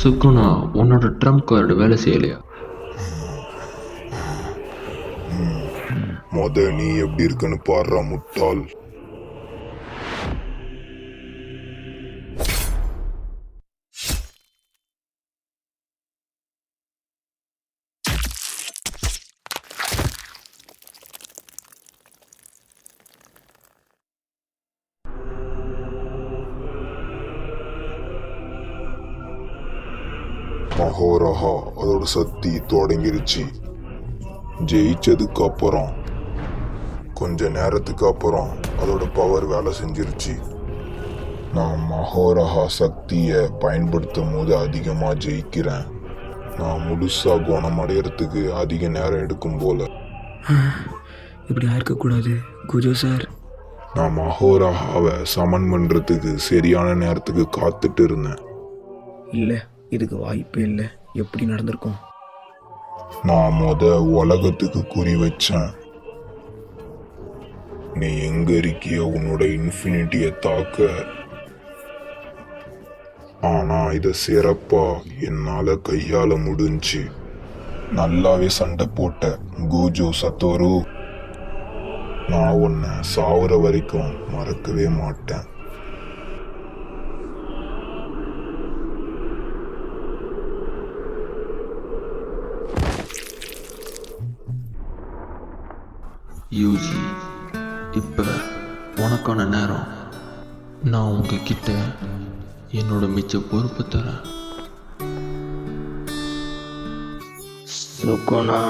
சுக்குனா உன்னோட Trump card வேலை செய்யலையா? நீ எப்படி இருக்குன்னு பாடுறா முட்டாள். மகோரஹா அதோட சக்தி தொடங்கிருச்சு. ஜெயிச்சதுக்கு அப்புறம் கொஞ்ச நேரத்துக்கு அப்புறம் அதோட பவர் வேலை செஞ்சிருச்சு. நான் மகோரஹா சக்தியை பயன்படுத்தும் போது அதிகமாக ஜெயிக்கிறேன். நான் முழுசா குணமடைகிறதுக்கு அதிக நேரம் எடுக்கும் போல. இப்படி இருக்கக்கூடாது குஜோ சார். நான் மகோரஹாவை சமன் பண்ணுறதுக்கு சரியான நேரத்துக்கு காத்துட்டு இருந்தேன். இல்லை, இதுக்கு வாய்ப்பே இல்லை. எப்படி நடந்திருக்கும்? நான் உலகத்துக்கு குறி வச்சேன். நீ எங்க இருக்கிய உன்னோட இன்ஃபினிட்டியை தாக்க. ஆனா இத சிறப்பா என்னால கையாள முடிஞ்சு. நல்லாவே சண்டை போட்ட கோஜோ சத்தோரு. நான் உன்னை சாவுற வரைக்கும் மறக்கவே மாட்டேன். யூஜி, இப்போ உனக்கான நேரம். நான் உங்ககிட்ட என்னோட மிச்ச பொறுப்பு தரேன். சுகுணா